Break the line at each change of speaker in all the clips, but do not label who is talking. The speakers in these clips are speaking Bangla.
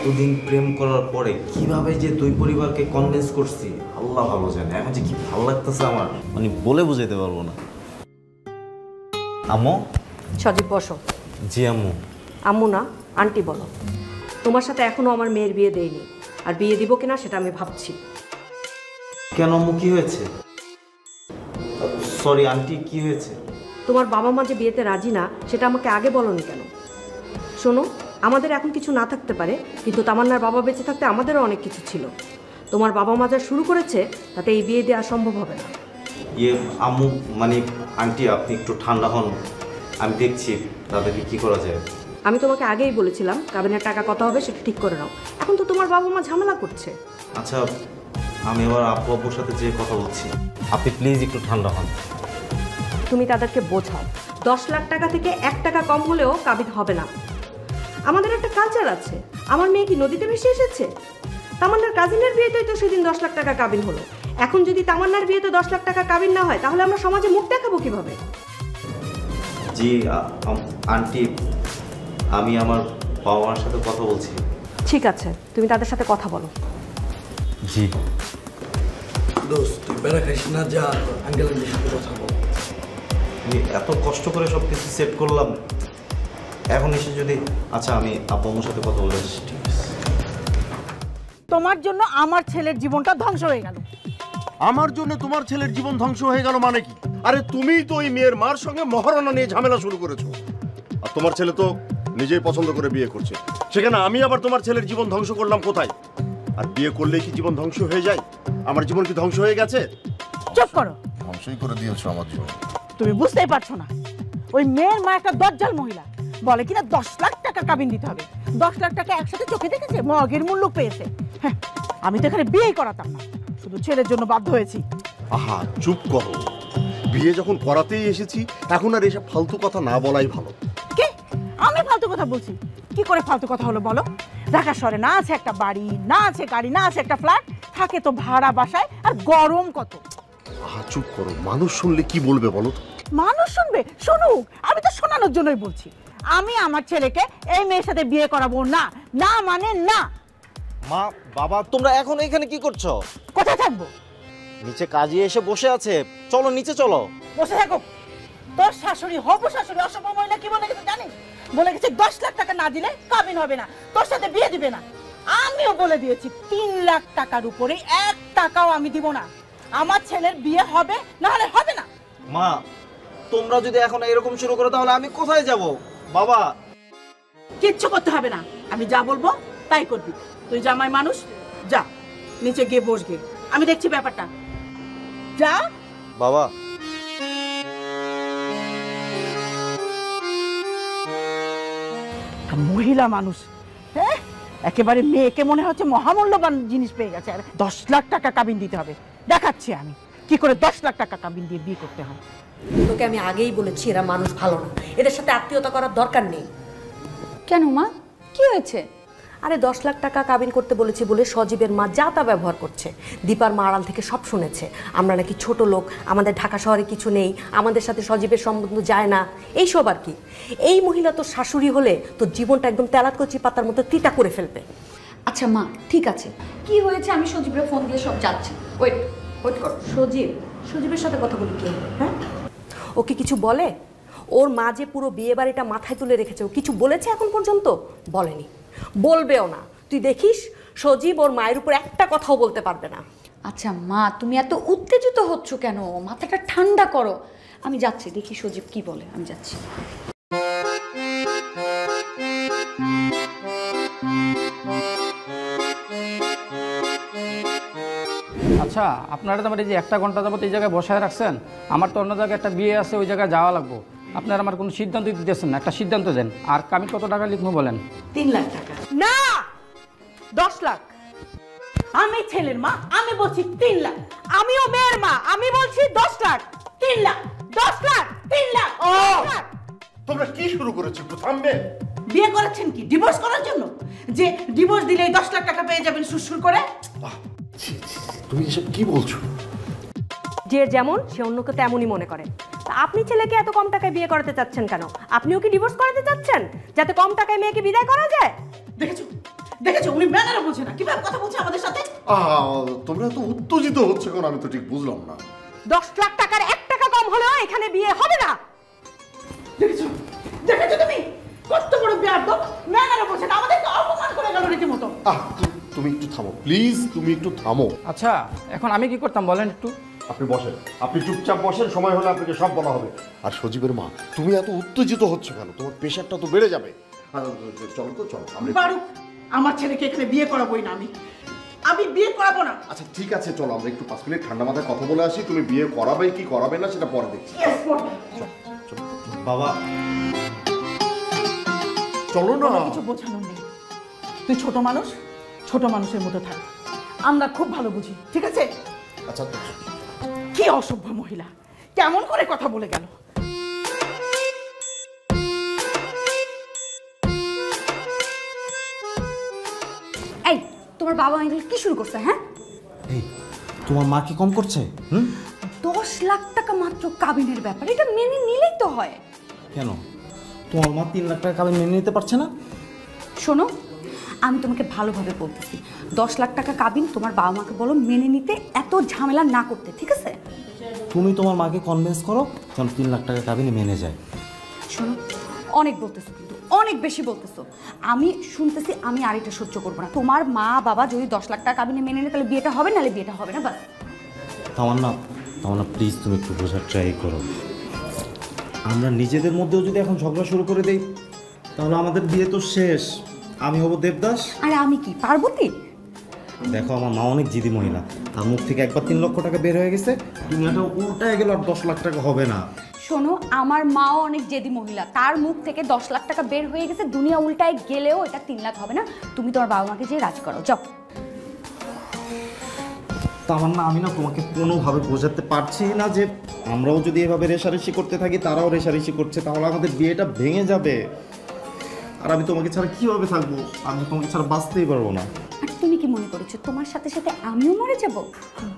এতদিন প্রেম করার পরে কিভাবে যে দুই পরিবারকে কনভিন্স করছি আল্লাহ ভালো জানে। এখন যে কি ভালো লাগতেছে আমার, মানে বলে বুঝাইতে পারবো না। আম্মু।
সজীব বসো।
জি আম্মু।
আম্মু না, আন্টি বলো। তোমার সাথে এখনো আমার মেয়ের বিয়ে দেয়নি, আর বিয়ে দিব কিনা সেটা আমি ভাবছি।
কেন আম্মু, কি হয়েছে? সরি আন্টি, কি হয়েছে?
তোমার বাবা মা যে বিয়েতে রাজি না সেটা আমাকে আগে বলোনি কেন? শোনো, আমাদের এখন কিছু না থাকতে পারে, কিন্তু তামান্নার বাবা বেঁচে থাকতে আমাদেরও অনেক কিছু ছিল। তোমার বাবা মা যা শুরু করেছে তাতে এই বিয়ে দেওয়া সম্ভব হবে না।
আম্মু মানে আন্টি আপনি একটু ঠান্ডা হন, আমি দেখছি তাদেরকে কি করা যায়।
আমি তোমাকে আগেই বলেছিলাম কাবিনের টাকা কত হবে সেটা ঠিক করে নাও। এখন তো তোমার বাবা মা ঝামেলা করছে।
আচ্ছা, আমি আবার আব্বু আব্বুর সাথে যে কথা বলছি, আপনি প্লিজ একটু ঠান্ডা হন।
তুমি তাদেরকে বোঝাও 10 লাখ টাকা থেকে 1 টাকা কম হলেও কাবিন হবে না। আমাদের একটা কালচার আছে। আমার মেয়ে কি নদীতে ভেসে এসেছে? তামান্নার কাজিনের বিয়েতেই তো সেদিন 10 লাখ টাকা কাবিন হলো। এখন যদি তামান্নার বিয়েতে 10 লাখ টাকা কাবিন না হয় তাহলে আমরা সমাজে মুখ দেখাবো কিভাবে?
জি আন্টি, আমি আমার বাবা মার সাথে কথা বলছি।
ঠিক আছে, তুমি তাদের সাথে কথা বলো।
জি
দোস্ত, তুই বেড়া খাইস না, যা আঙ্কেল আন্টির সাথে কথা বল।
আমি এত কষ্ট করে সব কিছু সেট করলাম, এখন এসে যদি আচ্ছা আমি আব্বু আম্মুর সাথে কথা বলে আসছি। ঠিক আছে।
তোমার জন্য আমার ছেলের জীবনটা ধ্বংস হয়ে গেল।
আমার জন্য তোমার ছেলের জীবন ধ্বংস হয়ে গেল মানে কি? আরে তুমিই তো ওই মেয়ের মার সঙ্গে মহারণা নিয়ে ঝামেলা শুরু করেছো। আর তোমার ছেলে তো নিজেই পছন্দ করে বিয়ে করছে, সেখানে আমি আবার তোমার ছেলের জীবন ধ্বংস করলাম কোথায়? আর বিয়ে করলেই কি জীবন ধ্বংস হয়ে যায়? আমার জীবন কি ধ্বংস হয়ে গেছে?
চুপ করো।
ধ্বংসই করে দিয়েছো আমার জীবন।
তুমি বুঝতেই পারছো না, ওই মেয়ের মা একটা দজ্জাল মহিলা। বলে কিনা 10 লাখ টাকা কাবিন দিতে হবে। 10 লাখ টাকা একসাথে চোখে দেখেছে, মগের মূল্য পেয়েছে। হ্যাঁ, আমি তো এখানে বিয়েই করাতাম না, শুধু ছেলের জন্য বাধ্য হয়েছি।
আহা চুপ করো, বিয়ে যখন করাতেই এসেছি এখন আর এসব ফালতু কথা না বলাই ভালো।
কি? আমি ফালতু কথা বলছি? কি করে ফালতু কথা হলো বলো? ঢাকা শহরে না আছে একটা বাড়ি, না আছে গাড়ি, না আছে একটা ফ্ল্যাট, থাকে তো ভাড়া বাসায়, আর গরম কত।
আহা চুপ করো, মানুষ শুনলে কি বলবে বলো তো?
মানুষ শুনবে, শুনুক, আমি তো শোনানোর জন্যই বলছি। আমি আমার ছেলেকে এই মেয়ের সাথে বিয়ে করাবো না, না মানে না।
মা বাবা, তোমরা এখন এখানে কি করছো?
কোথায় থাকবো?
নিচে কাজী এসে বসে আছে, চলো নিচে চলো।
বসে থাকো। তোর শাশুড়ি, হবু শাশুড়ি, অসভ্য মহিলা কি বলে গেছে জানিস? বলে গেছে 10 লাখ টাকা না দিলে কাবিন হবে না, তোর সাথে বিয়ে দিবে না। আমিও বলে দিয়েছি 3 লাখ টাকার উপরে 1 টাকাও আমি দিব না। আমার ছেলের বিয়ে হবে, না হলে হবে না।
মা তোমরা যদি এখন এরকম শুরু করো তাহলে আমি কোথায় যাব? বাবা
কিচ্ছু করতে হবে না, আমি যা বলবো তাই করবি। তুই জামাই মানুষ, যা নিচে গিয়ে বসগে, আমি দেখছি ব্যাপারটা। যা।
বাবা
মহিলা মানুষ, হ্যাঁ, একেবারে মেয়েকে মনে হচ্ছে মহামূল্যবান জিনিস পেয়ে গেছে। আর 10 লাখ টাকা কাবিন দিতে হবে, দেখাচ্ছি আমি কি করে 10 লাখ টাকা কাবিন দিয়ে বিয়ে করতে হয়।
তোকে আমি আগেই বলেছি এরা মানুষ ভালো না, এদের সাথে আত্মীয়তা করার দরকার নেই।
কেন মা, কি হয়েছে?
আরে 10 লাখ টাকা কাবিন করতে বলেছি বলে সজীবের মা যা তা ব্যবহার করছে। দীপার মা আড়াল থেকে সব শুনেছে আমরা নাকি ছোট লোক, আমাদের ঢাকা শহরে কিছু নেই, আমাদের সাথে সজীবের সম্বন্ধ যায় না, এইসব আর কি। এই মহিলা তোর শাশুড়ি হলে তোর জীবনটা একদম তেলাকচি পাতার মতো তিতা করে ফেলবে।
আচ্ছা মা, ঠিক আছে, কি হয়েছে আমি সজীবের ফোন দিয়ে সব যাচ্ছি। ওয়েট ওয়েট কর।
সজীবের সাথে কথা বলি কি? হ্যাঁ, ওকে কিছু বলে? ওর মা যে পুরো বিয়ে বাড়িটা মাথায় তুলে রেখেছে, ও কিছু বলেছে এখন পর্যন্ত? বলেনি, বলবেও না। তুই দেখিস সজীব ওর মায়ের উপর একটা কথাও বলতে পারবে না।
আচ্ছা মা, তুমি এত উত্তেজিত হচ্ছ কেন? মাথাটা ঠান্ডা করো। আমি যাচ্ছি, দেখি সজীব কি বলে। আমি যাচ্ছি।
আচ্ছা, আপনারা তো আমার এই যে 1 ঘন্টা যাবত এই জায়গায় বসায় রাখছেন, আমার তো অন্য জায়গায় একটা বিয়ে আছে, ওই জায়গায় যাওয়া লাগবো। আপনারা আমার কোনো সিদ্ধান্ত দিতেছেন না, একটা সিদ্ধান্ত দেন। আর আমি কত টাকা লিখবো বলেন?
3 লাখ টাকা না, 10 লাখ। আমি ছেলের মা, আমি বলছি 3 লাখ। আমিও মেয়ের মা, আমি বলছি 10 লাখ। 3 লাখ, 10 লাখ, 3 লাখ।
তোমরা কি শুরু করেছো? একটু থামবে?
বিয়ে করেছেন কি ডিভোর্স করার জন্য? যে ডিভোর্স দিলেই 10 লাখ টাকা পেয়ে যাবেন সুরসুর করে?
তুমি এসব কি বলছো?
যে যেমন সে অন্যকে তেমনই মনে করে। তা আপনি ছেলেকে এত কম টাকায় বিয়ে করাতে চাচ্ছেন কেন? আপনিও কি ডিভোর্স করাতে চাচ্ছেন যাতে কম টাকায় মেয়েকে বিদায় করা যায়?
দেখেছো দেখেছো উনি ম্যানারে বলছে না, কিভাবে কথা বলছে আমাদের সাথে।
তোমরা এত উত্তেজিত হচ্ছে কেন আমি তো ঠিক বুঝলাম না।
10 লাখ টাকার 1 টাকা কম হলেও এখানে বিয়ে হবে না।
দেখেছো দেখেছো তুমি কত বড় বেয়াদব, ম্যানারে বলছে না, আমাদেরকে অপমান করে গেল রীতিমতো।
তুমি একটু থামো প্লিজ, তুমি একটু থামো।
আচ্ছা এখন আমি কি করতাম বলেন একটু।
আপনি বসেন, আপনি চুপচাপ বসেন, সময় হলে আপনাকে সব বলা হবে। আর সজীবের মা, তুমি এত উত্তেজিত হচ্ছ কেন? তোমার প্রেশারটা তো বেড়ে যাবে। চলো তো, চলো।
বারুক, আমার ছেলেকে এখানে বিয়ে করাবোই না আমি বিয়ে করাবো না।
আচ্ছা ঠিক আছে, চলো আমরা একটু 5 মিনিট ঠান্ডা মাথায় কথা বলে আসি। তুমি বিয়ে করাবে কি করাবে না সেটা পরে দেখছি।
বাবা
চলো না।
কিছু বোঝানোর নেই, তুই ছোট মানুষ, ছোট মানুষের মতো থাক, আমরা খুব ভালো বুঝি, ঠিক আছে?
আচ্ছা
কি অসভ্য মহিলা, কেমন করে কথা বলে গেল।
এই তোমার বাবা এগুলো কি শুরু করছে? হ্যাঁ
এই তোমার মা কি কম করছে?
10 লাখ টাকা মাত্র কাবিনের ব্যাপার, এটা মেনে নিলেই তো হয়।
কেন তোমার মা 3 লাখ টাকা কাবিন মেনে নিতে পারছে না?
শোনো, আমি তোমাকে ভালোভাবে বলতেছি, 10 লাখ টাকা কাবিন তোমার বাবা মাকে বলো মেনে নিতে, এত ঝামেলা না করতে, ঠিক আছে?
তুমি তোমার মাকে কনভিন্স করো যেন 3 লাখ টাকা কাবিনে মেনে যায়।
শোনো, অনেক বলতেছো কিন্তু অনেক বেশি বলতেছো। আমি শুনতেছি, আমি আর এটা সহ্য করবো না। তোমার মা বাবা যদি 10 লাখ টাকা কাবিনে মেনে নেয় তাহলে বিয়েটা হবে, নাহলে বিয়েটা হবে না, বাস।
তামান্না প্লিজ তুমি একটু বোঝার ট্রাই করো। আমরা নিজেদের মধ্যেও যদি এখন ঝগড়া শুরু করে দেই তাহলে আমাদের বিয়ে তো শেষ। আমি হব দেবদাস
আর আমি কি পার্বতী?
দেখো আমার মা অনেক জিদি মহিলা, তার মুখ থেকে একবার 3 লক্ষ টাকা বের হয়ে গেছে, দুনিয়াটা উল্টায় গেল, আর 10 লাখ টাকা হবে না।
শোনো, আমার মাও অনেক জেদি মহিলা, তার মুখ থেকে 10 লাখ টাকা বের হয়ে গেছে, দুনিয়া উল্টায় গেলেও এটা 3 লাখ হবে না। তুমি তোমার বাবা মাকে যেয়ে রাজি করো, যাও।
তামান্না আমি না তোমাকে কোনোভাবে বোঝাতে পারছি না যে আমরাও যদি এভাবে রেষারেষি করতে থাকি, তারাও রেষারেষি করছে, তাহলে আমাদের বিয়েটা ভেঙে যাবে। আর আমি তোমাকে ছাড়া কিভাবে থাকবো? আমি তোমাকে ছাড়া বাঁচতেই পারবো না।
আর তুমি কি মনে করেছো তোমার সাথে সাথে আমিও মরে যাব?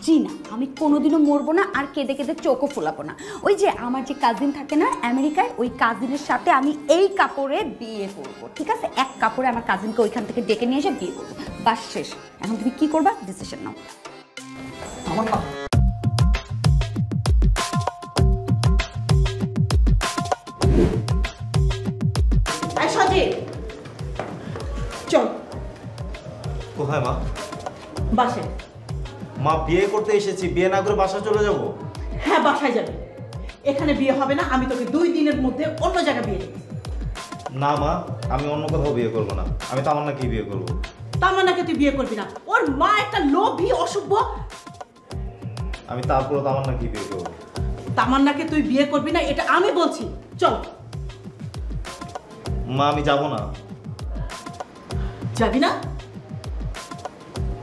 জি না, আমি কোনোদিনও মরবো না, আর কেঁদে কেঁদে চোখও ফোলাবো না। ওই যে আমার যে কাজিন থাকে না আমেরিকায়, ওই কাজিনের সাথে আমি এই কাপড়ে বিয়ে করবো, ঠিক আছে? এক কাপড়ে আমার কাজিনকে ওইখান থেকে ডেকে নিয়ে এসে বিয়ে করবো, বাস শেষ। এখন তুমি কি করবা, ডিসিশন নাও।
আমার না
সজীব চল।
কোথায় মা?
বাসে।
মা বিয়ে করতে এসেছি, বিয়ে না করে বাসা চলে যাব?
হ্যাঁ বাসায় যাবে, এখানে বিয়ে হবে না, আমি তোকে 2 দিনের মধ্যে অন্য জায়গায় বিয়ে দেবো।
না মা, আমি অন্য কোথাও বিয়ে করবো না, আমি তামান্নাকে বিয়ে করবো।
তামান্নাকে তুই বিয়ে করবি না, ওর মা একটা লোভী অসভ্য।
আমি তারপরে তামান্নাকে বিয়ে করবো।
তামান্নাকে তুই বিয়ে করবি না, এটা আমি বলছি, চল।
মা আমি যাব না।
যাবি না?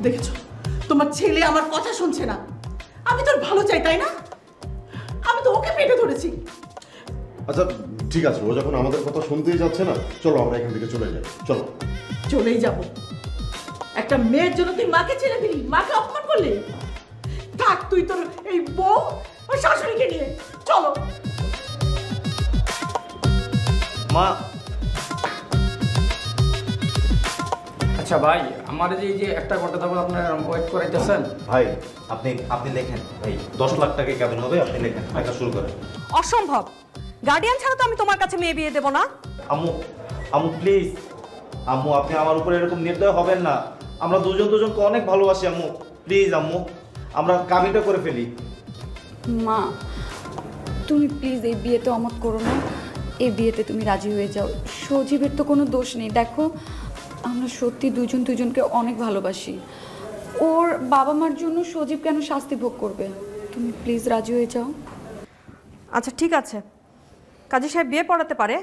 দেখেছো তোমার ছেলে আমার কথা শুনছে না। আমি তোর ভালো চাই, তাই না? আমি তো ওকে পেটে ধরেছি।
আচ্ছা ঠিক আছে, ও যখন আমাদের কথা শুনতেই যাচ্ছে না, চলো আমরা এখান থেকে চলে যাই। চলো।
চলেই যাব। একটা মেয়ের জন্য তুই মাকে ছেড়ে দিলি, মাকে অপমান করলি। থাক তুই তোর এই বউ আর শাশুড়িকে নিয়ে, চলো।
মা
আচ্ছা ভাই, আমার এই যে একটা ঘন্টা যাবো আপনার ওয়েট করাইতেছেন।
ভাই আপনি লেখেন ভাই, 10 লাখ টাকা কেমন হবে? আপনি লেখেন, টাকা শুরু করেন।
অসম্ভব, গার্ডিয়ান ছাড়া তো আমি তোমার কাছে মেয়ে বিয়ে দেবো না।
আম্মু প্লিজ, আম্মু আপনি আমার উপরে এরকম নির্দয় হবেন না। আমরা দুজনকে অনেক ভালোবাসি আম্মু, প্লিজ আম্মু আমরা কাবিনটা করে ফেলি।
মা তুমি প্লিজ এই বিয়েতে অমত করো না, এই বিয়েতে তুমি রাজি হয়ে যাও। সজীবের তো কোনো দোষ নেই, দেখো আমরা সত্যি দুজনকে অনেক ভালোবাসি। ওর বাবা মার জন্য সজীব কেন শাস্তি ভোগ করবে? তুমি প্লিজ রাজি হয়ে যাও।
আচ্ছা ঠিক আছে, কাজী সাহেব বিয়ে পড়াতে পারে,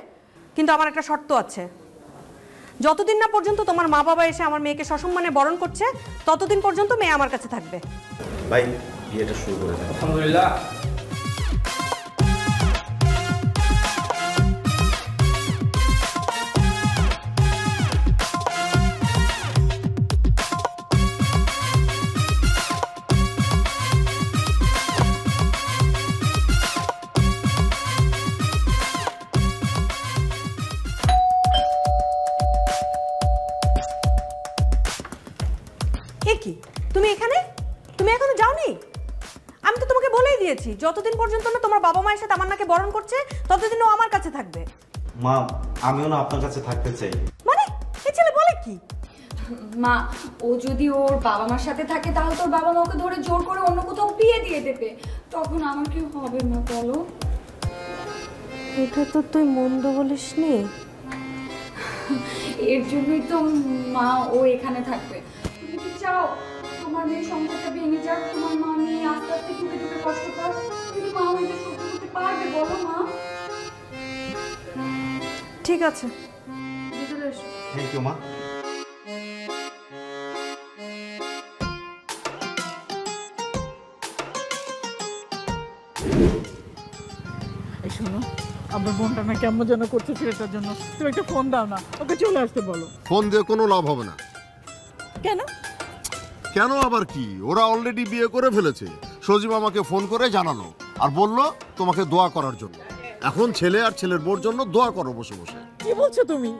কিন্তু আমার একটা শর্ত আছে। যতদিন না পর্যন্ত তোমার মা বাবা এসে আমার মেয়েকে সসম্মানে বরণ করছে, ততদিন পর্যন্ত মেয়ে আমার কাছে থাকবে।
ভাই বিয়েটা শুরু করে দেন।
আলহামদুলিল্লাহ।
আমি তো তোমাকে বলেই দিয়েছি, যতদিন পর্যন্ত না তোমার বাবা মা এসে তামান্নাকে বরণ করছে ততদিন ও আমার কাছে থাকবে।
মা আমিও না আপনার কাছে থাকতে চাই।
মানে এই ছেলে বলে কি?
মা, ও যদি ওর বাবা মার সাথে থাকে তাহলে তোর বাবা মা ওকে ধরে জোর করে অন্য কোথাও বিয়ে দিয়ে দেবে, তখন আমার কি হবে না বলো?
এটা তো তুই মন্দ বলিস নি।
এর জন্যই তো মা ও এখানে থাকবে। তুমি কি চাও তোমার মেয়ে সংসারটা ভেঙে যাক, তোমার মা নিয়ে আস্তে আস্তে টুকে টুকে কষ্ট পাক? কিন্তু মা ওইটা সহ্য করতে পারবে বলো মা?
ঠিক আছে, ভিতরে এসো।
থ্যাংক ইউ মা।
এই শোনো, আমার বোনটা না কেমন যেন করছে ছেলেটার জন্য, তুমি একটা ফোন দাও না, ওকে চলে আসতে বলো।
ফোন দিয়ে কোনো লাভ হবে না।
কেন?
কেন আবার কি, ওরা অলরেডি বিয়ে করে ফেলেছে। সজীব আমাকে ফোন করে জানালো আর বলল তোমাকে দোয়া করার জন্য। এখন ছেলে আর ছেলের বোর জন্য দোয়া করো বসে বসে।
কি বলছো তুমি?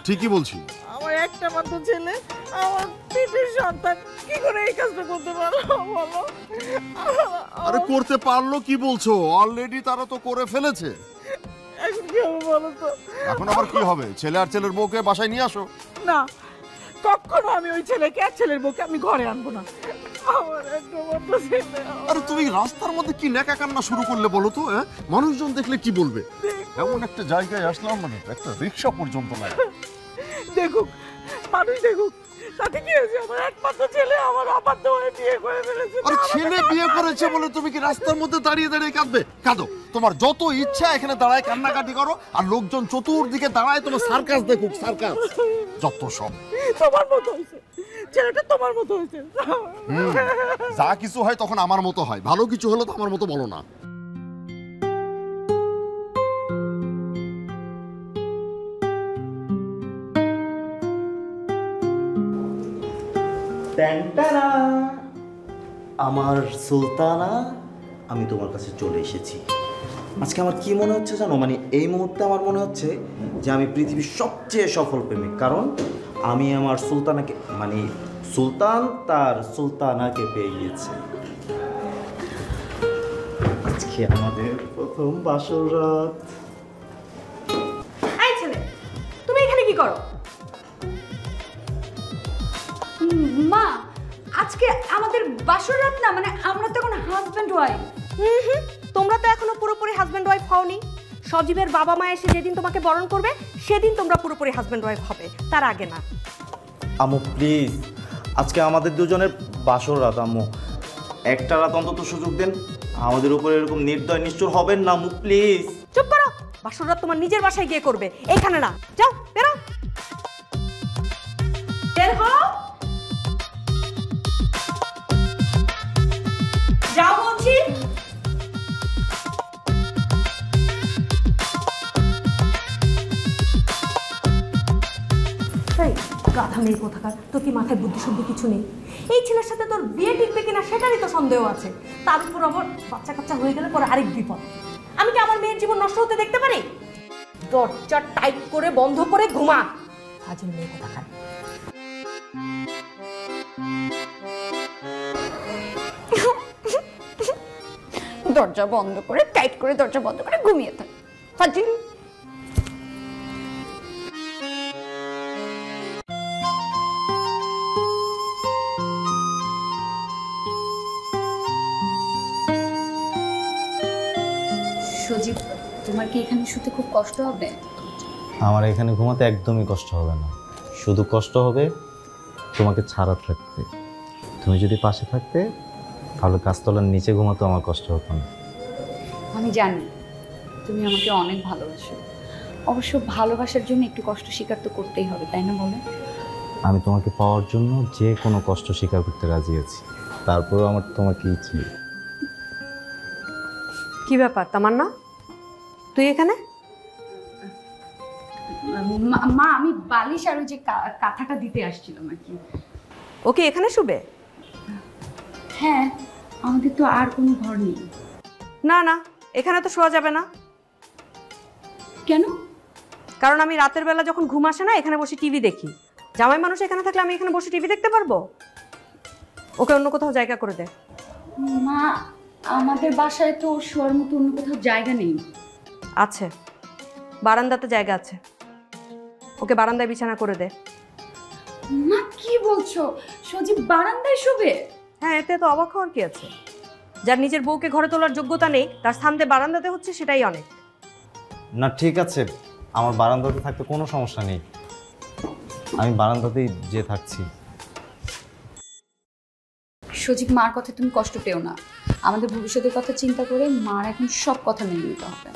ঠিকই বলছি।
আমার একটা মাত্র ছেলে, আমার পেটের সন্তান, কি করে এই কাজটা করতে পারলো বলো?
আরে করতে পারলো কি বলছো, অলরেডি তারা তো করে ফেলেছে।
এখন কি হবে বলো তো?
এখন আবার কি হবে, ছেলে আর ছেলের বউকে বাসায় নিয়ে আসো।
না, কখনো আমি ওই ছেলেকে আর ছেলের বউকে আমি ঘরে আনবো না। আমার একটা মাত্র ছেলে।
আরে তুমি রাস্তার মধ্যে কি নেকা কান্না শুরু করলে বলো তো? মানুষজন দেখলে কি বলবে? এমন একটা জায়গায় আসলাম, মানে একটা রিক্সা পর্যন্ত নাই।
দেখুক, মানুষ দেখুক, তাতে কি হয়েছে? আমার একমাত্র ছেলে আমার অবাধ্য হয়ে বিয়ে করে ফেলেছে।
আরে ছেলে বিয়ে করেছে বলে তুমি কি রাস্তার মধ্যে দাঁড়িয়ে দাঁড়িয়ে কাঁদবে? কাঁদো, তোমার যত ইচ্ছা এখানে দাঁড়ায় কান্নাকাটি করো, আর লোকজন চতুর্দিকে দাঁড়ায় তোমার সার্কাস দেখুক, সার্কাস যত সব।
তোমার মতো হয়েছে, ছেলেটা তোমার মতো হয়েছে।
যা কিছু হয় তখন আমার মতো হয়, ভালো কিছু হলো তো আমার মতো বলো না।
ট্যাংটানা, আমার সুলতানা, আমি তোমার কাছে চলে এসেছি। আজকে আমার কি মনে হচ্ছে জানো, মানে এই মুহূর্তে আমার মনে হচ্ছে যে আমি পৃথিবীর সবচেয়ে সফল প্রেমিক, কারণ আমি আমার সুলতানাকে, মানে সুলতান তার সুলতানাকে পেয়ে গিয়েছে। আজকে আমাদের প্রথম বাসর রাত।
এই ছেলে, তুমি এখানে কি করো?
মা, আজকে আমাদের বাসর রাত না, মানে আমরা তো এখন হাজব্যান্ড ওয়াইফ।
তোমরা তো এখনো পুরোপুরি হাজব্যান্ড ওয়াইফ হওনি। সজীবের বাবা মা এসে যেদিন তোমাকে বরণ করবে সেদিন তোমরা পুরোপুরি হাজব্যান্ড ওয়াইফ হবে, তার আগে না।
আম্মু প্লিজ, আজকে আমাদের দুজনের বাসর রাত। আম্মু একটা রাত অন্তত সুযোগ দেন, আমাদের উপরে এরকম নির্দয় নিষ্ঠুর হবেন না আম্মু প্লিজ।
চুপ করো, বাসর রাত তোমার নিজের বাসায় গিয়ে করবে, এইখানে না। যাও, বেরো, বের হও, যাও বলছি। গাধা মেয়ে কোথাকার, তোর কি মাথায় বুদ্ধি শুদ্ধি কিছু নেই? এই ছেলের সাথে তোর বিয়ে টিকবে কিনা সেটারই তো সন্দেহ আছে। তার উপর আবার বাচ্চা কাচ্চা হয়ে গেলে পরে আরেক বিপদ। আমি কি আমার মেয়ের জীবন নষ্ট হতে দেখতে পারি? দরজা টাইট করে বন্ধ করে ঘুমা, ফাজিল মেয়ে কোথাকার।
দরজা বন্ধ করে, টাইট করে দরজা বন্ধ করে ঘুমিয়ে থাক, ফাজিল। সজীব, তোমার কি এখানে শুতে খুব কষ্ট হবে?
আমার এখানে ঘুমাতে একদমই কষ্ট হবে না, শুধু কষ্ট হবে তোমাকে ছাড়া থাকতে। তুমি যদি পাশে থাকতে তাহলে গাছতলার নিচে ঘুমাতে আমার কষ্ট হতো না।
আমি জানি তুমি আমাকে অনেক ভালোবাসো, অবশ্য ভালোবাসার জন্য একটু কষ্ট স্বীকার তো করতেই হবে, তাই না বলো?
আমি তোমাকে পাওয়ার জন্য যে কোনো কষ্ট স্বীকার করতে রাজি আছি, তারপরেও আমার তোমাকে ইচ্ছে।
কি ব্যাপার তামান্না, তুই এখানে?
মা, আমি বালিশ আর ওই যে কাঁথাটা দিতে আসছিলাম আর কি।
ওকে এখানে শুবে?
হ্যাঁ, আমাদের তো আর কোনো ঘর নেই।
না না, এখানে তো শোয়া যাবে না।
কেন?
কারণ আমি রাতের বেলা যখন ঘুম আসে না এখানে বসে টিভি দেখি। জামাই মানুষ এখানে থাকলে আমি এখানে বসে টিভি দেখতে পারবো? ওকে অন্য কোথাও জায়গা করে দে।
মা, আমাদের বাসায় তো শোয়ার মতো অন্য কোথাও জায়গা নেই।
আছে, বারান্দাতে জায়গা আছে, ওকে বারান্দায় বিছানা করে দে।
মা কি বলছো? সজীব বারান্দায় শোবে?
হ্যাঁ, এতে তো অবাক হওয়ার কি আছে? যার নিজের বউকে ঘরে তোলার যোগ্যতা নেই তার স্থান দিয়ে বারান্দাতে হচ্ছে, সেটাই অনেক।
না ঠিক আছে, আমার বারান্দাতে থাকতে কোনো সমস্যা নেই, আমি বারান্দাতেই যে থাকছি।
সজীব, মার কথা তুমি কষ্ট পেও না। আমাদের ভবিষ্যতের কথা চিন্তা করে মার এখন সব কথা মেনে নিতে হবে।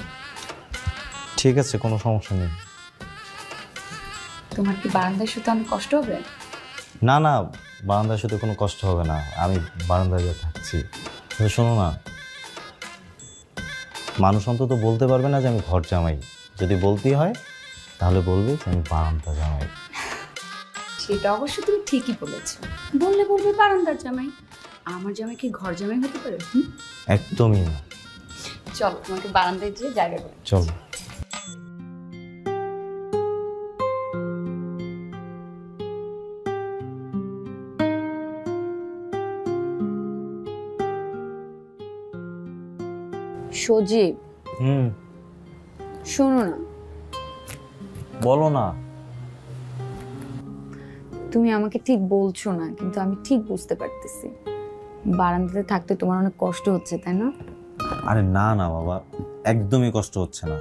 ঠিক আছে, কোনো সমস্যা নেই।
তোমার কি বারান্দায় শুতে অনেক কষ্ট হবে?
না না, বারান্দায় শুতে কোনো কষ্ট হবে না, আমি বারান্দায় যে থাকছি। শোনো না, মানুষ অন্তত বলতে পারবে না যে আমি ঘর জামাই। যদি বলতেই হয় তাহলে বলবে যে আমি বারান্দা জামাই।
সেটা অবশ্য তুমি ঠিকই বলেছো, বললে বলবে বারান্দার জামাই। আমার জামাই কি ঘর জামাই হতে পারে?
একদমই না।
চলো তোমাকে বারান্দায় যেয়ে জায়গা করে।
চলো।
সজীব, শোনো না।
বলো না।
তুমি আমাকে ঠিক বলছো না, কিন্তু আমি ঠিক বুঝতে পারতেছি বারান্দাতে থাকতে তোমার অনেক কষ্ট হচ্ছে, তাই না?
আরে না না বাবা, একদমই কষ্ট হচ্ছে না।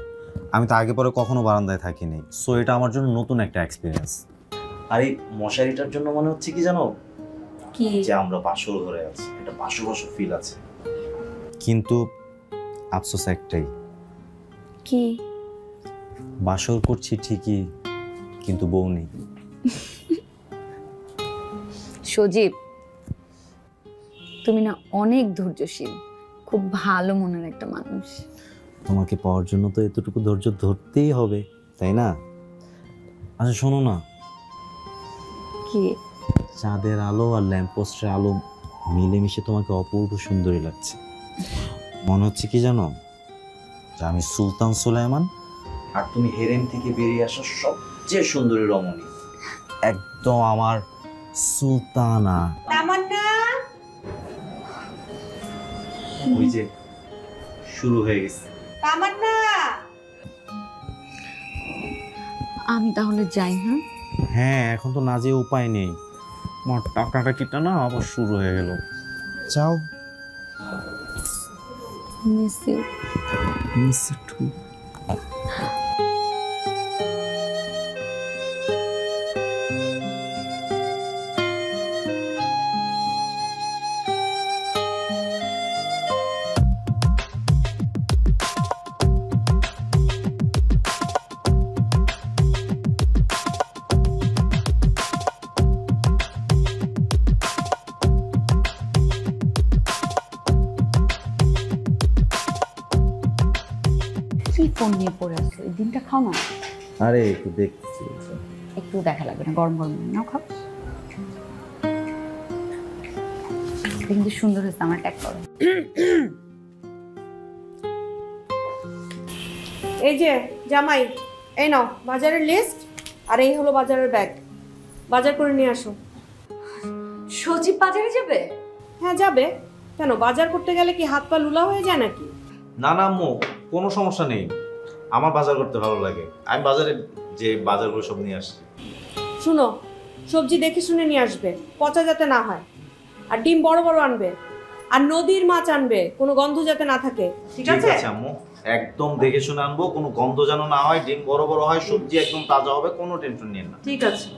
আমি তো আগে পরে কখনো বারান্দায় থাকিনি, সো এটা আমার জন্য নতুন একটা এক্সপিরিয়েন্স। আর এই মশারিটার জন্য মনে হচ্ছে কি জানো,
কি
যে আমরা বাসর ঘরে আছি, এটা বাসর বাসর ফিল আছে। কিন্তু আফসোস একটাই,
কি?
বাসর করছি ঠিকই, কিন্তু বউ নেই।
সজীব, তুমি না অনেক ধৈর্যশীল, খুব ভালো মনের একটা মানুষ।
তোমাকে পাওয়ার জন্য তো এতটুকু ধৈর্য ধরতেই হবে, তাই না? আচ্ছা শোনো না,
কি?
চাঁদের আলো আর ল্যাম্পপোস্টের আলো মিলেমিশে তোমাকে অপূর্ব সুন্দরী লাগছে। মনে হচ্ছে কি জানো, যে আমি সুলতান সুলাইমান আর তুমি হেরেম থেকে বেরিয়ে আসা সবচেয়ে সুন্দরী রমণী, একদম আমার সুলতানা।
তামান্না,
ওই যে শুরু হয়ে গেছে।
তামান্না।
আমি তাহলে যাই। হ্যাঁ
হ্যাঁ, এখন তো না যেয়ে উপায় নেই, আমার টাকাটা কিটা না আবার শুরু হয়ে গেল। যাও।
Miss you.
Miss you too.
কি ফোন নিয়ে পড়ে আছো? এই দিনটা খাও না।
আরে একটু দেখছি।
একটু দেখা লাগবে না, গরম গরম নাও, খাও। কিন্তু সুন্দর হয়েছে, আমার ট্যাগ করো।
এই যে জামাই, এই নাও বাজারের লিস্ট, আর এই হলো বাজারের ব্যাগ। বাজার করে নিয়ে আসো।
সজীব বাজারে যাবে?
হ্যাঁ যাবে। কেন, বাজার করতে গেলে কি হাত পা লুলা হয়ে যায় নাকি?
না না আম্মু, কোনো সমস্যা নেই, আমার বাজার করতে ভালো লাগে, আমি বাজারে যে বাজারগুলো সব নিয়ে আসছি।
শুনো, সবজি দেখে শুনে নিয়ে আসবে, পচা যাতে না হয়। আর ডিম বড় বড় আনবে, আর নদীর মাছ আনবে, কোনো গন্ধ যাতে না থাকে। ঠিক আছে
আম্মু, একদম দেখে শুনে আনবো, কোনো গন্ধ যেন না হয়, ডিম বড় বড় হয়, সবজি একদম তাজা হবে, কোনো টেনশন নিন না।
ঠিক আছে।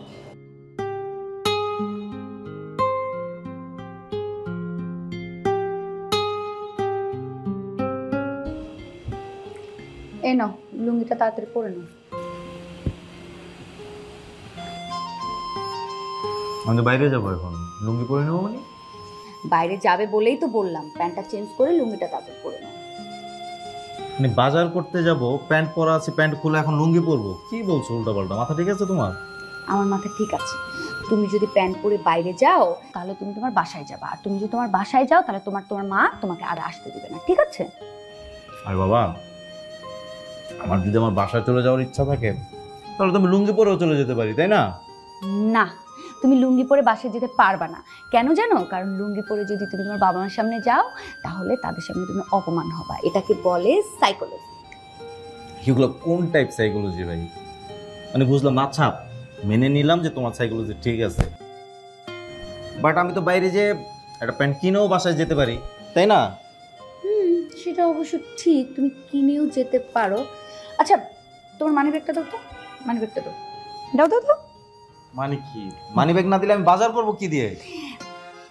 এই নাও, লুঙ্গিটা তাড়াতাড়ি পরে নাও।
আমি বাইরে যাবো এখন, লুঙ্গি পরে নেবো মানে?
বাইরে যাবে বলেই তো বললাম, প্যান্টটা চেঞ্জ করে লুঙ্গিটা তাড়াতাড়ি পরে নাও।
মানে বাজার করতে যাব, প্যান্ট পরা আছে, প্যান্ট খুলে এখন লুঙ্গি পরবো? কি বলছো উল্টাপাল্টা, মাথা ঠিক আছে তোমার?
আমার মাথা ঠিক আছে। তুমি যদি প্যান্ট পরে বাইরে যাও তাহলে তুমি তোমার বাসায় যাবা, আর তুমি যদি তোমার বাসায় যাও তাহলে তোমার মা তোমাকে আর আসতে দিবে না, ঠিক আছে?
আরে বাবা, আমার যদি আমার বাসায় চলে যাওয়ার ইচ্ছা থাকে তাহলে তো আমি লুঙ্গি পরেও চলে যেতে পারি, তাই না?
না, তুমি লুঙ্গি পরে বাসায় যেতে পারবা না। কেন জানো? কারণ লুঙ্গি পরে যদি তুমি তোমার বাবা মার সামনে যাও তাহলে তাদের সামনে তুমি অপমান হবা। এটাকে বলে সাইকোলজি।
এগুলো কোন টাইপ সাইকোলজি ভাই? মানে বুঝলাম, আচ্ছা মেনে নিলাম যে তোমার সাইকোলজি ঠিক আছে, বাট আমি তো বাইরে যে একটা প্যান্ট কিনেও বাসায় যেতে পারি, তাই না?
সেটা অবশ্য ঠিক, তুমি কিনেও যেতে পারো। আচ্ছা তোমার মানি ব্যাগটা দাও তো, মানি ব্যাগটা দাও। দাও দাও দাও।
মানে কি? মানি ব্যাগ না দিলে আমি বাজার করবো কি দিয়ে?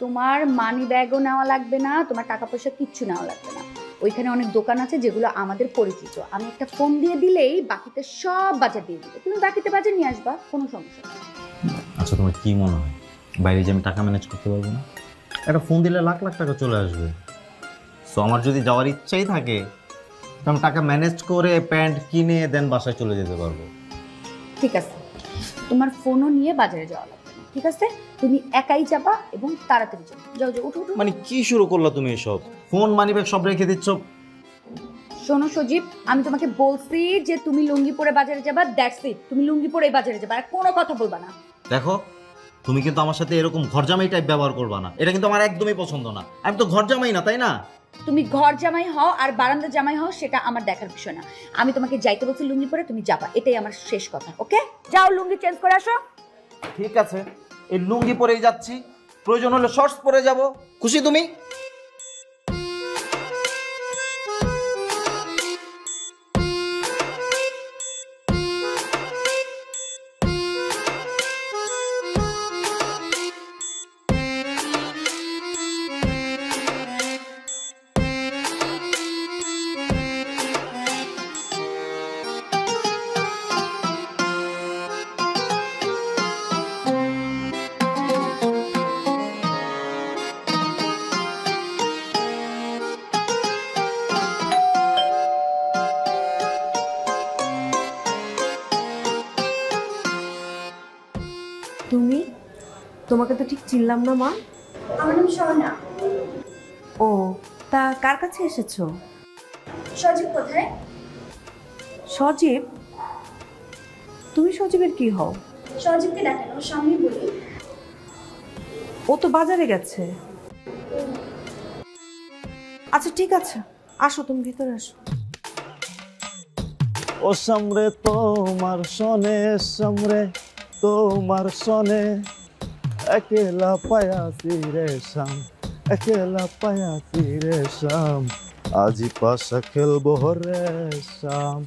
তোমার মানি ব্যাগও নেওয়া লাগবে না, তোমার টাকা পয়সা কিচ্ছু নেওয়া লাগবে না। ওইখানে অনেক দোকান আছে যেগুলো আমাদের পরিচিত, আমি একটা ফোন দিয়ে দিলেই বাকিতে সব বাজার দিয়ে দিবে। তুমি বাকিতে বাজার নিয়ে আসবা, কোনো সমস্যা নেই।
আচ্ছা তোমার কি মনে হয় বাইরে যে আমি টাকা ম্যানেজ করতে পারবো না? একটা ফোন দিলে লাখ লাখ টাকা চলে আসবে। সো আমার যদি যাওয়ার ইচ্ছাই থাকে তো আমি টাকা ম্যানেজ করে প্যান্ট কিনে দেন বাসায় চলে যেতে পারবো।
ঠিক আছে, তোমার ফোনও নিয়ে বাজারে যাওয়া লাগবে না, ঠিক আছে? তুমি একাই যাবা এবং তাড়াতাড়ি যাও। যাও যাও, উঠো উঠো।
মানে কি শুরু করলা তুমি এসব? ফোন মানি ব্যাগ সব রেখে দিচ্ছ।
শোনো সজীব, আমি তোমাকে বলছি যে তুমি লুঙ্গি পরে বাজারে যাবা, দ্যাটস ইট। তুমি লুঙ্গি পরেই বাজারে যাবা, আর কোনো কথা বলবা না।
দেখো তুমি কিন্তু আমার সাথে এরকম ঘরজামাই টাইপ ব্যবহার করবা না, এটা কিন্তু আমার একদমই পছন্দ না। আমি তো ঘরজামাই না, তাই না?
তুমি ঘর জামাই হও আর বারান্দা জামাই হও, সেটা আমার দেখার বিষয় না। আমি তোমাকে যাইতে বলছি লুঙ্গি পরে, তুমি যাবা, এটাই আমার শেষ কথা। ওকে, যাও লুঙ্গি চেঞ্জ করে আসো।
ঠিক আছে, এই লুঙ্গি পরেই যাচ্ছি, প্রয়োজন হলে শর্টস পরে যাব। খুশি তুমি?
তুমি? তোমাকে তো ঠিক চিনলাম না মা।
আমার নাম স্বর্ণা।
ও, তা কার কাছে এসেছো?
সজীব কোথায়?
সজীব? তুমি সজীবের কি হও?
সজীবকে ডাকেন, ওর সামনেই বলি।
ও তো বাজারে গেছে। আচ্ছা ঠিক আছে, আসো তুমি ভিতরে আসো।
ও সামরে তোমার সনে, সামরে তোমার সনে, একেলা পায়াসি রে শাম, একেলা পায়াসি রে শাম, আজি পাশা খেলবো রে শাম।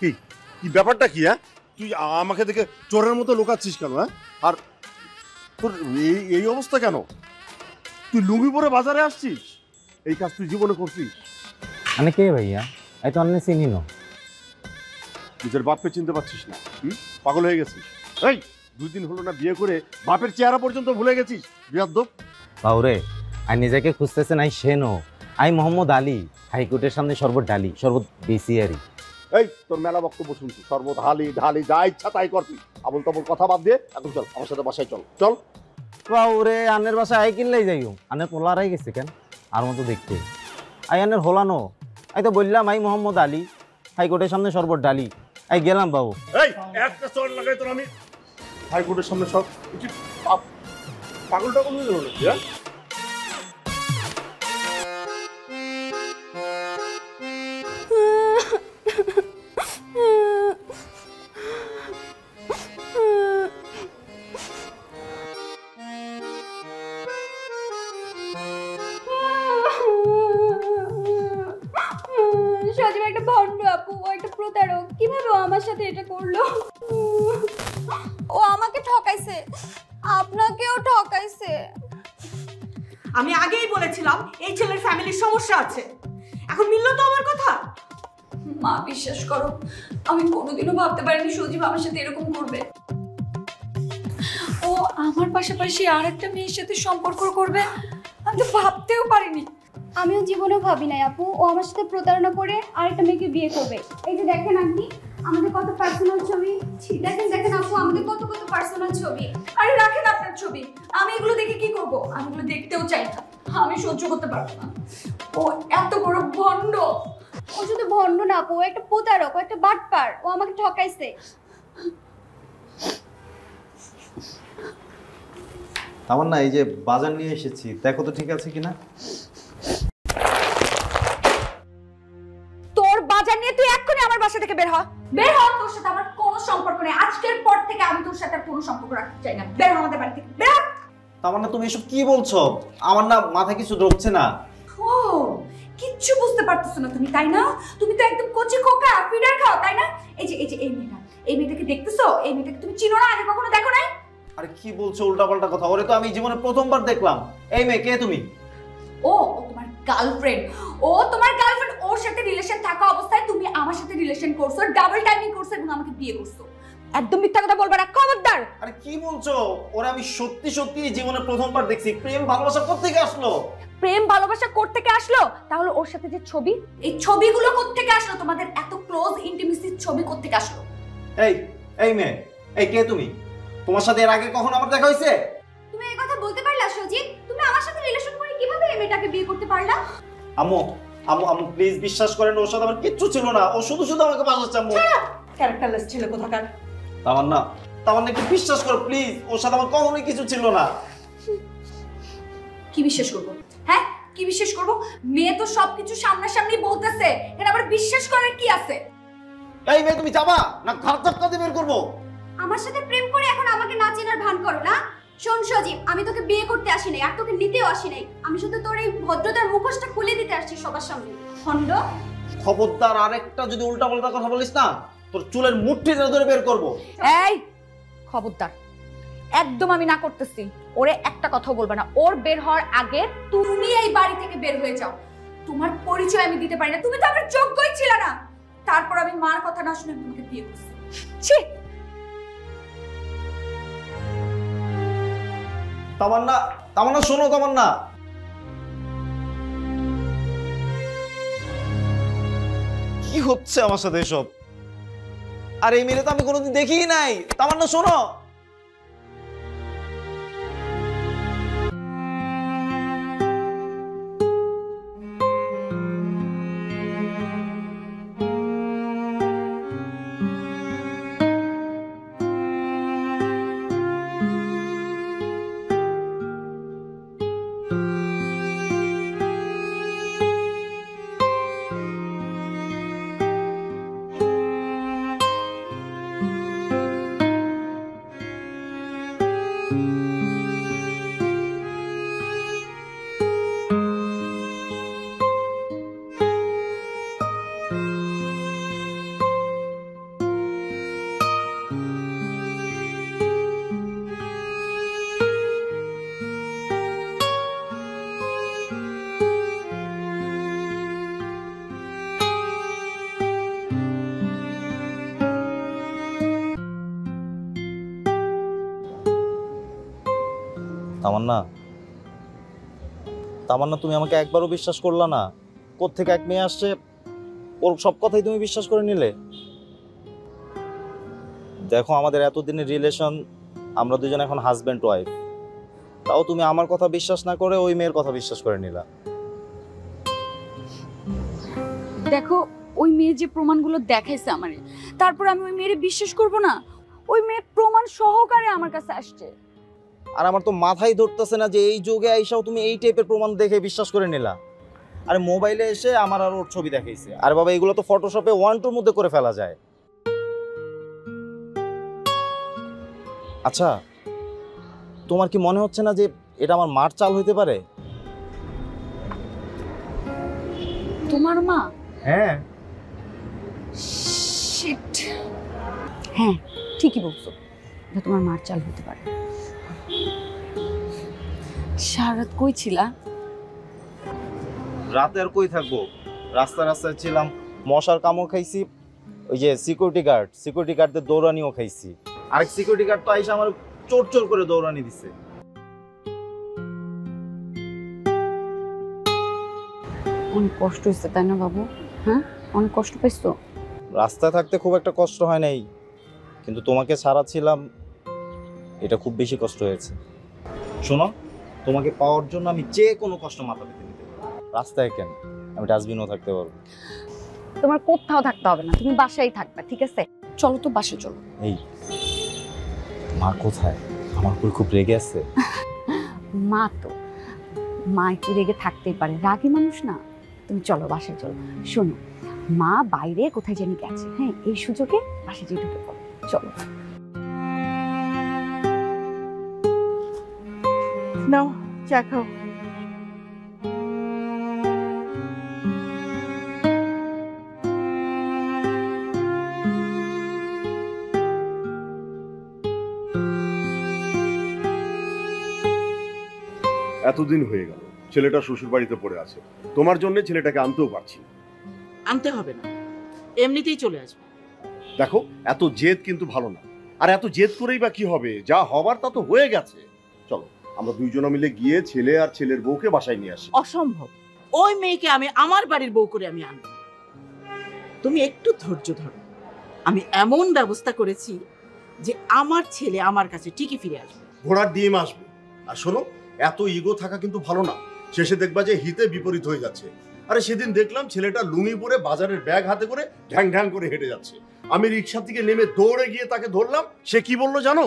কি কি ব্যাপারটা কি? হ্যাঁ, তুই আমাকে দেখে চোরের মতো লুকাচ্ছিস কেন? হ্যাঁ, আর তোর এই অবস্থা কেন? তুই লুঙ্গি পরে বাজারে আসছিস? এই কাজ তুই জীবনে করছিস?
মানে কে ভাইয়া? এই তো অন্য চিনি না।
নিজের বাপকে চিনতে পারছিস না? পাগল হয়ে গেছিস? এই 2 দিন হলো না বিয়ে করে বাপের চেহারা পর্যন্ত ভুলে গেছিস? বিয়াদ্দব।
বাউরে, আই নিজেকে খুঁজতেছেন আই সেনো, আই মোহাম্মদ আলী, হাইকোর্টের সামনে শরবত ঢালি, শরবত বেসিয়ারি।
এই তোর মেলা বক্তব্য শুনছি, সর্বত হালি ঢালি যা ইচ্ছা তাই করবি। আবল তাবল কথা বাদ দিয়ে এখন চল আমার সাথে বাসায় চল। চল
বাউরে, আনের বাসায় আই কিনলেই যাইও। আনের পোলারাই গেছে কেন আর মতো দেখতে? আই আনের হোলানো, আই তো বললাম আই মোহাম্মদ আলী, হাইকোর্টের সামনে শরবত ঢালি, আই গেলাম বাবু।
এই একটা চল লাগাই তোর আমি হাইকোর্টের সামনে সব পাগল টাগল হয়ে গেল নাকি? হ্যাঁ,
সজীব একটা ভণ্ড আপু, ও একটা প্রতারক। কিভাবে ও আমার সাথে এটা করলো? ও আমাকে ঠকাইছে, আপনাকেও ঠকাইছে।
আমি আগেই বলেছিলাম এই ছেলের ফ্যামিলির সমস্যা আছে। এখন মিললো তো আমার কথা।
মা বিশ্বাস করো, আমি কোনোদিনও ভাবতে পারিনি সজীব আমার সাথে এরকম করবে। ও আমার পাশাপাশি আর একটা মেয়ের সাথে সম্পর্ক করবে আমি তো ভাবতেও পারিনি।
আমিও জীবনেও ভাবি নাই আপু ও আমার সাথে প্রতারণা করে আরেকটা মেয়েকে বিয়ে করবে। এই যে দেখেন আন্টি, আমাদের কত পার্সোনাল ছবি। দেখেন দেখেন আপু, আমাদের কত কত
পার্সোনাল ছবি। আরে রাখেন আপনার ছবি, আমি এগুলো দেখে কি করব? আমি এগুলো দেখতেও চাই না, আমি সহ্য করতে পারবো না। ও এত বড় ভণ্ড।
ও শুধু ভণ্ড না আপু, ও একটা প্রতারক, ও একটা বাটপার, ও আমাকে ঠকাইছে।
তামান্না, এই যে বাজার নিয়ে এসেছি, দেখো তো ঠিক আছে কিনা।
তোর বাজার নিয়ে তুই এক্ষুনি আমার বাসা থেকে বের হ।
বের হ, তোর সাথে আমার কোনো সম্পর্ক নেই। আজকের পর থেকে আমি তোর সাথে আর কোনো সম্পর্ক রাখতে চাই না। বের হ আমাদের বাড়ি থেকে, বের হ।
তামান্না, তুমি এসব কি বলছো? আমার না মাথায় কিছু ঢুকছে না।
ও কিচ্ছু বুঝতে পারতেছো না তুমি, তাই না? তুমি তো একদম কচি খোকা, ফিডার খাও, তাই না? এই মেয়েটা, এই মেয়েটাকে দেখতেছো? এই মেয়েটাকে তুমি চিনো না? আগে কখনো দেখো নাই?
আরে কি বলছো উল্টাপাল্টা কথা? ওরে তো আমি জীবনে প্রথমবার দেখলাম। এই মেয়ে কে তুমি?
ও তোমার গার্লফ্রেন্ড। ও তোমার গার্লফ্রেন্ড। ওর সাথে রিলেশন থাকা অবস্থায় তুমি আমার সাথে রিলেশন করছো, ডাবল টাইমিং করছো এবং আমাকে বিয়ে করছো।
একদম মিথ্যা কথা বলবা না, খবরদার।
আরে কি বলছো? ওরে আমি সত্যি সত্যি জীবনে প্রথমবার দেখছি। প্রেম ভালোবাসা কোত্থেকে আসলো?
প্রেম ভালোবাসা কোত্থেকে আসলো? তাহলে ওর সাথে যে ছবি,
এই ছবিগুলো কোত্থেকে আসলো? তোমাদের এত ক্লোজ ইন্টিমেসির ছবি কোত্থেকে আসলো?
এই মেয়ে, এই কে তুমি? তোমার সাথে এর আগে কখনো আমার দেখা হয়েছে?
তুমি এই কথা বলতে পারলা সজিব? তুমি আমার সাথে রিলেশন করে কিভাবে এই মেয়েটাকে বিয়ে করতে পারলা?
আম্মু আম্মু আম্মু প্লিজ বিশ্বাস করেন, ওর সাথে আমার কিচ্ছু ছিল না। ও শুধু শুধু আমাকে বাঁচাচ্ছে। আম্মু,
ক্যারেক্টারলেস ছেলে কোথাকার।
তামান্না একটু বিশ্বাস করো প্লিজ, ওর সাথে আমার কখনোই কিছু ছিল না।
কি বিশ্বাস করবো? হ্যাঁ কি বিশ্বাস করবো? মেয়ে তো সবকিছু সামনাসামনি বলতেছে, এর আবার বিশ্বাস করার কি আছে?
এই মেয়ে, তুমি যাবা না ঘর চাপকা দিয়ে বের করবো?
আমার সাথে প্রেম করে এখন আমাকে না চেনার ভান করো না? শোন সজীব, আমি তোকে বিয়ে করতে আসি নাই আর তোকে নিতেও আসি নাই। আমি শুধু তোর এই ভদ্রতার মুখোশটা খুলে দিতে আসছি সবার সামনে। খন্ড,
খবরদার আরেকটা যদি উল্টাপাল্টা কথা বলিস না, তোর চুলের মুঠি ধরে বের করবো।
এই খবরদার, একদম আমি না করতেছি। ওরে একটা কথা বলবা না। ওর বের হওয়ার আগে
তুমি এই বাড়ি থেকে বের হয়ে যাও। তোমার পরিচয় আমি দিতে পারি না, তুমি তো আমার যোগ্যই ছিল না। তারপর আমি মার কথা না শুনে তোমাকে বিয়ে করছি।
ছি।
তামান্না শোনো। তামান্না, কি হচ্ছে আমার সাথে এসব? আর এই মেয়ে তো আমি কোনোদিন দেখিই নাই। তামান্না শোনো। তামান্না, তুমি আমাকে একবারও বিশ্বাস করলা না। কোত্থেকে এক মেয়ে আসছে, ওর সব কথাই তুমি বিশ্বাস করে নিলে। দেখো, আমাদের এতদিনের রিলেশন, আমরা দুজন এখন হাজব্যান্ড ওয়াইফ, তাও তুমি আমার কথা বিশ্বাস না করে ওই মেয়ের কথা বিশ্বাস করে নিলা।
দেখো, ওই মেয়ে যে প্রমাণগুলো দেখাইছে আমারে, তারপর আমি ওই মেয়েরে বিশ্বাস করব না? ওই মেয়ে প্রমাণ সহকারে আমার কাছে আসছে।
আর আমার তো মাথায় ধরতেছে না যে এই যুগে আইসাও তুমি এই টাইপের প্রমাণ দেখে বিশ্বাস করে নিলা। আরে মোবাইলে এসে আমার আর ওর ছবি দেখাইছে। আরে বাবা, এগুলো তো ফটোশপে 1-2 মধ্যে করে ফেলা যায়। আচ্ছা, তোমার কি মনে হচ্ছে না যে এটা আমার মার চাল হইতে পারে?
তোমার মা?
হ্যাঁ।
শিট। হ্যাঁ, ঠিকই বলছো, এটা তোমার মার চাল হতে পারে। সারা রাত কই ছিলা?
রাতে আর কই থাকবো, রাস্তায় ছিলাম, মশার কামড় খাইছি, ওই যে সিকিউরিটি গার্ডদের দৌড়ানিও খাইছি। আরেক সিকিউরিটি গার্ড তো আইসা আমার চোর করে দৌড়ানি দিছে।
অনেক কষ্ট হয়েছে তাই না বাবু? হ্যাঁ, অনেক কষ্ট পাইছো?
রাস্তায় থাকতে খুব একটা কষ্ট হয় নাই, কিন্তু তোমাকে ছাড়া ছিলাম,
এটা খুব বেশি কষ্ট হয়েছে। শোনো, তোমাকে পাওয়ার জন্য আমি যে কোনো কষ্ট মাথা পেতে নিতে পারি। রাস্তায় কেন, আমি ডাস্টবিনও থাকতে পারবো।
তোমার কোথাও থাকতে হবে না, তুমি বাসায় থাকবে, ঠিক আছে? চলো তো বাসে চলো।
এই মা কোথায়? আমার উপর খুব রেগে আছে।
মা তো মা একটু রেগে থাকতেই পারে, রাগী মানুষ না। তুমি চলো বাসায় চলো। শোনো, মা বাইরে কোথায় জানি গেছে, হ্যাঁ, এই সুযোগে বাসায় যেয়ে ঢুকে পড়ো। চলো।
নাও চা খাও।
এতদিন হয়ে গেল ছেলেটা শ্বশুর বাড়িতে পড়ে আছে, তোমার জন্য ছেলেটাকে আনতেও পারছি না।
আনতে হবে না, এমনিতেই চলে আসবে।
দেখো, এত জেদ কিন্তু ভালো না। আর এত জেদ করেই বা কি হবে? যা হবার তা তো হয়ে গেছে। চলো আমরা দুইজনে মিলে গিয়ে ছেলে আর ছেলের বউকে বাসায় নিয়ে আসি।
অসম্ভব, ওই মেয়েকে আমি আমার বাড়ির বউ করে আমি আনবো। তুমি একটু ধৈর্য ধরো, আমি এমন ব্যবস্থা করেছি যে আমার ছেলে আমার কাছে ঠিকই ফিরে আসবে।
ঘোড়ার ডিম আসবে। আর শোনো, এত ইগো থাকা কিন্তু ভালো না, শেষে দেখবা যে হিতে বিপরীত হয়ে যাচ্ছে। আরে সেদিন দেখলাম ছেলেটা লুঙ্গি পরে বাজারের ব্যাগ হাতে করে ঢ্যাং ঢ্যাং করে হেঁটে যাচ্ছে। আমি রিক্সা থেকে নেমে দৌড়ে গিয়ে তাকে ধরলাম। সে কি বললো জানো?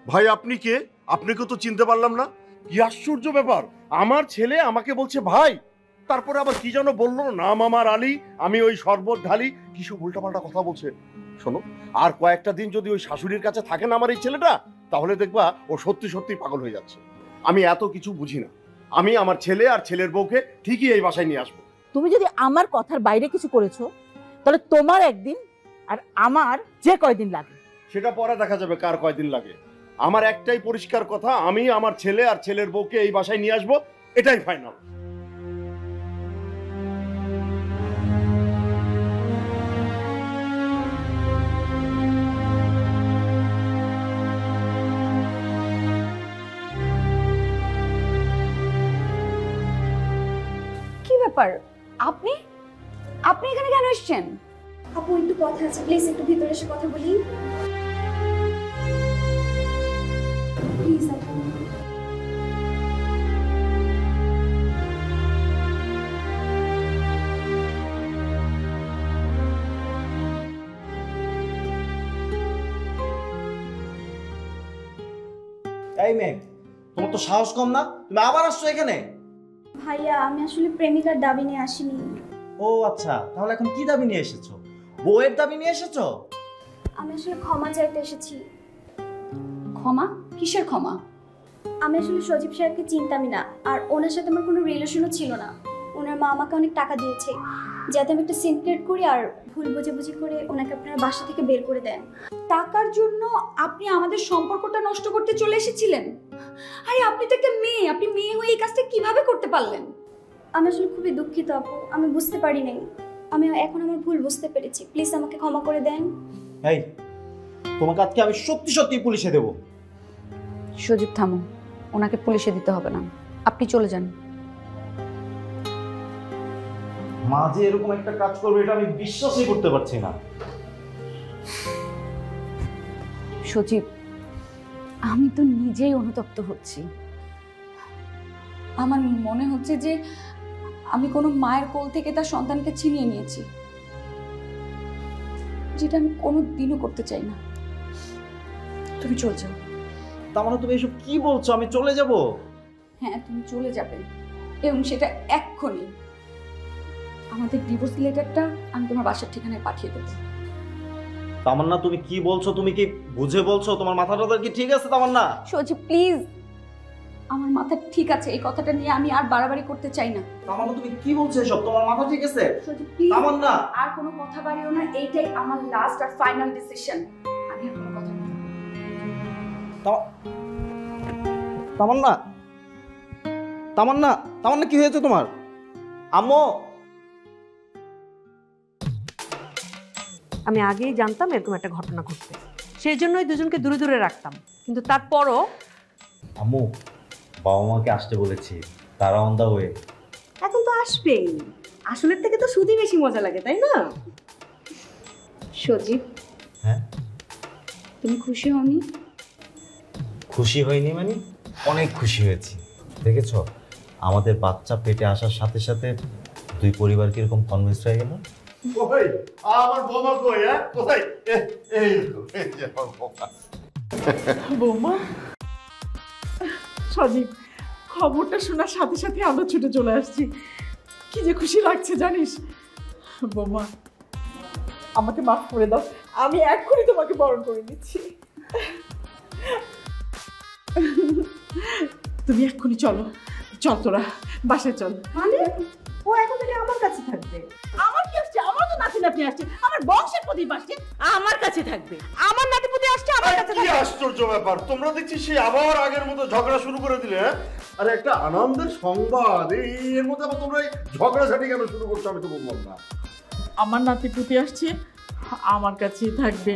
ভাই আপনি কে? আপনাকে তো চিনতে পারলাম না। কি আশ্চর্য ব্যাপার, আমার ছেলে আমাকে বলছে ভাই। তারপরে আবার কি যেন বললো, নাম আমার আলী, আমি ওই শরবত ঢালি, কি সব উল্টাপাল্টা কথা বলছে। শোনো, আর কয়েকটা দিন যদি ওই শাশুড়ির কাছে থাকে না আমার এই ছেলেটা, তাহলে দেখবা ও সত্যি সত্যি পাগল হয়ে যাচ্ছে। আমি এত কিছু বুঝি না, আমি আমার ছেলে আর ছেলের বউকে ঠিকই এই বাসায় নিয়ে আসবো।
তুমি যদি আমার কথার বাইরে কিছু করেছো, তাহলে তোমার একদিন আর আমার যে কয়দিন লাগে
সেটা পরে দেখা যাবে কার কয়দিন লাগে। আমার একটাই পরিষ্কার কথা, আমি আমার ছেলে আর ছেলের বউকে এই বাসায় নিয়ে আসবো, এটাই ফাইনাল।
কি ব্যাপার, আপনি আপনি এখানে কেন এসেছেন?
আপু একটু কথা আছে, প্লিজ একটু ভিতরে এসে কথা বলি প্লিজ আপু।
এই মেয়ে, তোমার তো সাহস কম না, তুমি আবার আসছো এখানে?
ভাইয়া আমি আসলে প্রেমিকার দাবি নিয়ে আসিনি।
ও আচ্ছা, তাহলে এখন কি দাবি নিয়ে এসেছো? বউয়ের দাবি নিয়ে এসেছো?
আমি আসলে ক্ষমা চাইতে এসেছি।
ক্ষমা? কিসের ক্ষমা?
আমি আসলে সজীব সাহেবকে চিনতামই না, আর ওনার সাথে আমার কোনো রিলেশনও ছিল না। ওনার মা আমাকে অনেক টাকা দিয়েছে যাতে আমি একটা সিনক্রেট করি আর ভুল বুঝাবুঝি করে ওনাকে আপনার বাসা থেকে বের করে দেন।
টাকার জন্য আপনি আমাদের সম্পর্কটা নষ্ট করতে চলে এসেছিলেন? আরে আপনি তো একটা মেয়ে, আপনি মেয়ে হয়ে এই কাজটা কিভাবে করতে পারলেন?
আমি আসলে খুবই দুঃখিত আপু, আমি বুঝতে পারি নাই। আমি এখন আমার ভুল বুঝতে পেরেছি, প্লিজ আমাকে ক্ষমা করে দেন।
এই, তোমাকে আজকে আমি সত্যি সত্যি পুলিশে দেবো।
সজীব থামো, ওনাকে পুলিশে দিতে হবে না, আপনি চলে যান।
মা যে এরকম একটা কাজ করবে এটা আমি বিশ্বাসই করতে পারছি না।
সজীব, আমি তো নিজেই অনুতপ্ত হচ্ছি। আমার মনে হচ্ছে যে আমি কোনো মায়ের কোল থেকে তার সন্তানকে ছিনিয়ে নিয়েছি, যেটা আমি কোনোদিনও করতে চাই না। তুমি চলে যাও।
তার মানে তুমি এসব কি বলছো? আমি চলে যাব?
হ্যাঁ, তুমি চলে যাবে, এবং সেটা এক্ষুনি। আমাদের ডিভোর্স লেটারটা আমি তোমার বাসার ঠিকানায় পাঠিয়ে দেবো।
তামান্না, তুমি কি বলছো? তুমি কি বুঝে বলছো? তোমার মাথাটা কি ঠিক আছে তামান্না?
সজীব প্লিজ, আমার মাথা ঠিক আছে, এই কথাটা নিয়ে আমি আর বাড়াবাড়ি করতে চাই না।
তামান্না, তুমি কি বলছো এসব? তোমার মাথা ঠিক আছে?
সজীব প্লিজ,
তামান্না,
আর কোনো কথা বাড়িও না, এইটাই আমার লাস্ট আর ফাইনাল ডিসিশন। আমি আর কোনো কথা বলবো না।
তামান্না, তামান্না, তামান্না, কি হয়েছে তোমার? আম্মু,
আমি আগেই জানতাম এরকম একটা ঘটনা ঘটবে, সেই জন্যই দুজনকে দূরে দূরে রাখতাম। কিন্তু তারপরও
আম্মু, বাবা মাকে আসতে বলেছি, তারা অন দা ওয়ে।
এখন তো আসবেই, আসলের থেকে তো শুধু বেশি মজা লাগে, তাই না?
সজীব,
হ্যাঁ,
তুমি খুশি হওনি?
খুশি হয়নি মানে অনেক খুশি হয়েছি। দেখেছো আমাদের বাচ্চা পেটে আসার সাথে সাথে দুই পরিবার কিরকম কনভিন্স হয়ে গেল।
কই আমার বৌমা কই? হ্যাঁ কোথায়? এই যে আমার বৌমা।
বৌমা, সজীব, খবরটা শোনার সাথে সাথে আমরা ছুটে চলে আসছি। কি যে খুশি লাগছে জানিস। বৌমা, আমাকে মাফ করে দাও, আমি এক্ষুনি তোমাকে বরণ করে নিচ্ছি। তুমি এক্ষুনি চলো, চল তোরা বাসায় চল।
মানে ও এখন থেকে আমার কাছে থাকবে।
আমার কি আসছে? আমার তো নাতি নাতনি আসছে, আমার বংশের প্রদীপ আসছে, আমার কাছে থাকবে। আমার নাতিপুতি আসছে, আমার কাছে
কি
থাকবে।
আশ্চর্য ব্যাপার, তোমরা দেখছি সেই আবার আগের মতো ঝগড়া শুরু করে দিলে। হ্যাঁ আরে একটা আনন্দের সংবাদ, এর মধ্যে আবার তোমরা ঝগড়াঝাটি কেন শুরু করছো আমি তো বুঝলাম না।
আমার নাতিপুতি আসছে, আমার কাছেই থাকবে।